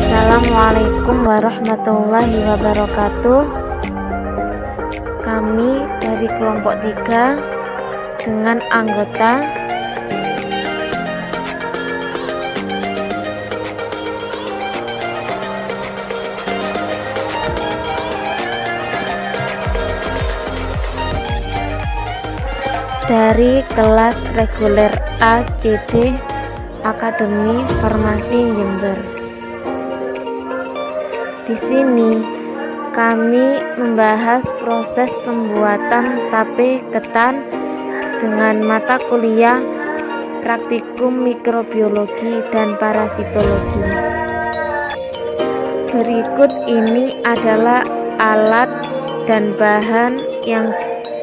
Assalamualaikum warahmatullahi wabarakatuh. Kami dari kelompok 3 dengan anggota dari kelas reguler ACD Akademi Farmasi Jember. Di sini kami membahas proses pembuatan tape ketan dengan mata kuliah praktikum mikrobiologi dan parasitologi. Berikut ini adalah alat dan bahan yang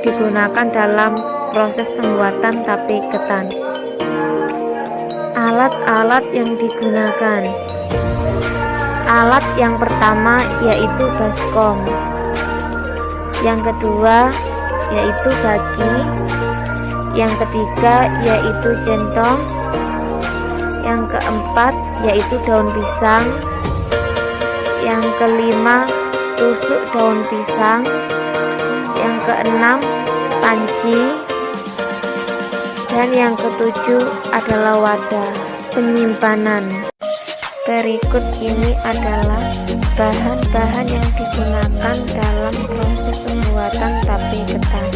digunakan dalam proses pembuatan tape ketan. Alat-alat yang digunakan. Alat yang pertama yaitu baskom, yang kedua yaitu bagi, yang ketiga yaitu centong, yang keempat yaitu daun pisang, yang kelima tusuk daun pisang, yang keenam panci, dan yang ketujuh adalah wadah penyimpanan. Berikut ini adalah bahan-bahan yang digunakan dalam proses pembuatan tape ketan.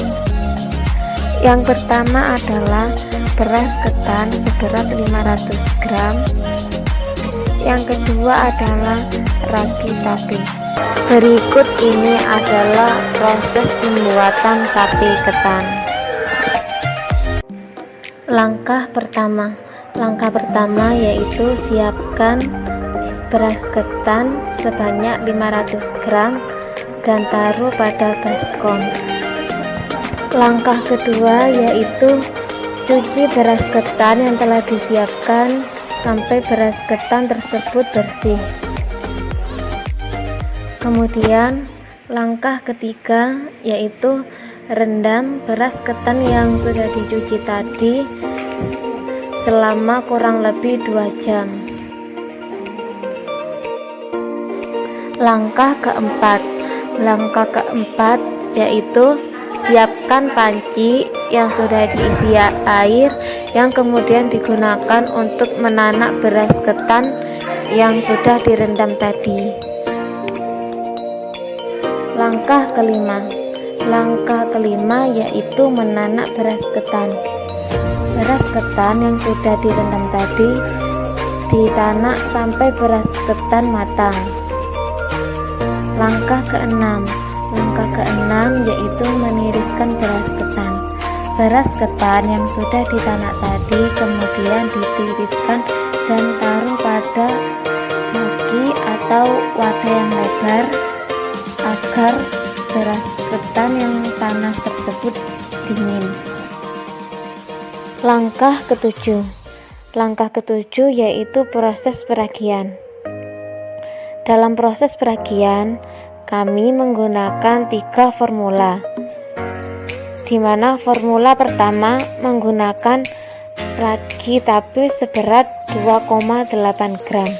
Yang pertama adalah beras ketan seberat 500 gram. Yang kedua adalah ragi tape. Berikut ini adalah proses pembuatan tape ketan. Langkah pertama yaitu siapkan beras ketan sebanyak 500 gram dan taruh pada baskom. Langkah kedua yaitu cuci beras ketan yang telah disiapkan sampai beras ketan tersebut bersih. Kemudian langkah ketiga yaitu rendam beras ketan yang sudah dicuci tadi selama kurang lebih 2 jam. Langkah keempat yaitu siapkan panci yang sudah diisi air yang kemudian digunakan untuk menanak beras ketan yang sudah direndam tadi. Langkah kelima yaitu menanak beras ketan. Beras ketan yang sudah direndam tadi ditanak sampai beras ketan matang. Langkah keenam yaitu meniriskan beras ketan. Beras ketan yang sudah ditanak tadi kemudian ditiriskan dan taruh pada bagi atau wadah yang lebar agar beras ketan yang panas tersebut dingin. Langkah ketujuh yaitu proses peragian. Dalam proses peragian kami menggunakan 3 formula, di mana formula pertama menggunakan ragi tape seberat 2,8 gram.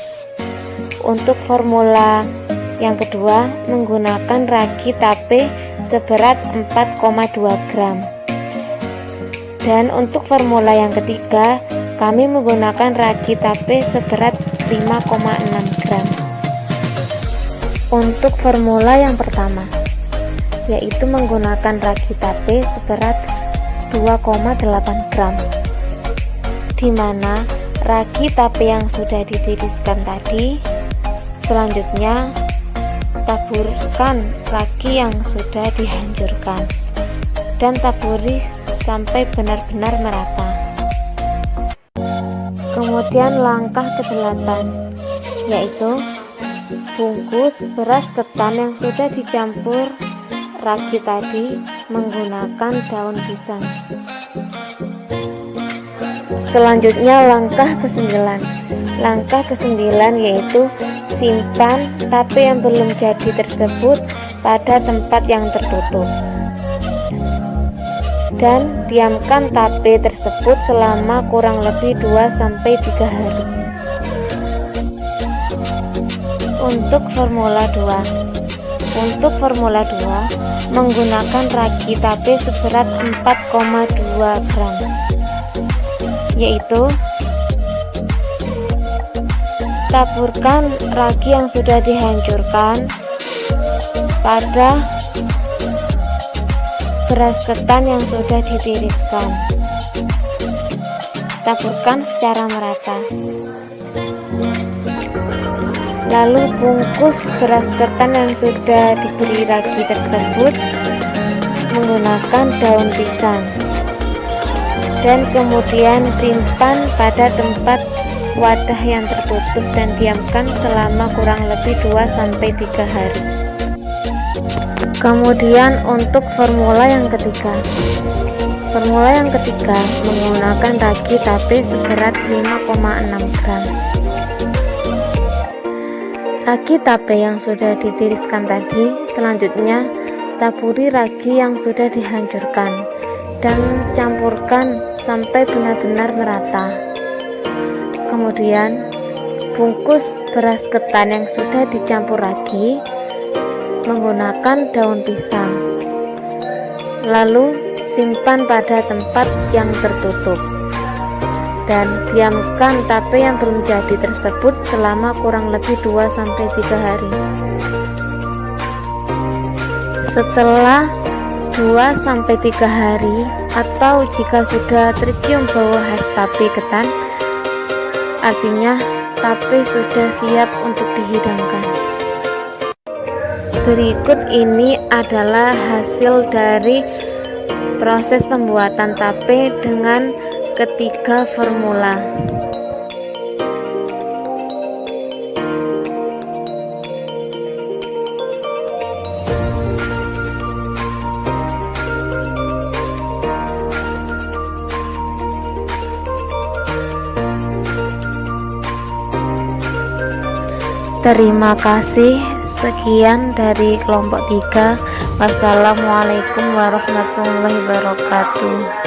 Untuk formula yang kedua menggunakan ragi tape seberat 4,2 gram. Dan untuk formula yang ketiga kami menggunakan ragi tape seberat 5,6 gram. Untuk formula yang pertama yaitu menggunakan ragi tape seberat 2,8 gram, di mana ragi tape yang sudah ditiriskan tadi selanjutnya taburkan ragi yang sudah dihancurkan dan taburi sampai benar-benar merata. Kemudian langkah ke-8 yaitu bungkus beras ketan yang sudah dicampur ragi tadi menggunakan daun pisang. Selanjutnya langkah ke-9 yaitu simpan tape yang belum jadi tersebut pada tempat yang tertutup dan diamkan tape tersebut selama kurang lebih 2-3 hari. untuk Formula 2. Untuk Formula 2 menggunakan ragi tape seberat 4,2 gram, yaitu taburkan ragi yang sudah dihancurkan pada beras ketan yang sudah ditiriskan. Taburkan secara merata. Lalu bungkus beras ketan yang sudah diberi ragi tersebut menggunakan daun pisang dan kemudian simpan pada tempat wadah yang tertutup dan diamkan selama kurang lebih 2-3 hari. Kemudian untuk formula yang ketiga. Formula yang ketiga menggunakan ragi tape seberat 5,6 gram. Ragi tape yang sudah ditiriskan tadi, selanjutnya taburi ragi yang sudah dihancurkan dan campurkan sampai benar-benar merata. Kemudian bungkus beras ketan yang sudah dicampur ragi menggunakan daun pisang, lalu simpan pada tempat yang tertutup dan diamkan tape yang belum jadi tersebut selama kurang lebih 2-3 hari. Setelah 2-3 hari, atau jika sudah tercium bau khas tape ketan, artinya tape sudah siap untuk dihidangkan. Berikut ini adalah hasil dari proses pembuatan tape dengan ketiga formula. Terima kasih. Sekian dari kelompok 3. Wassalamualaikum warahmatullahi wabarakatuh.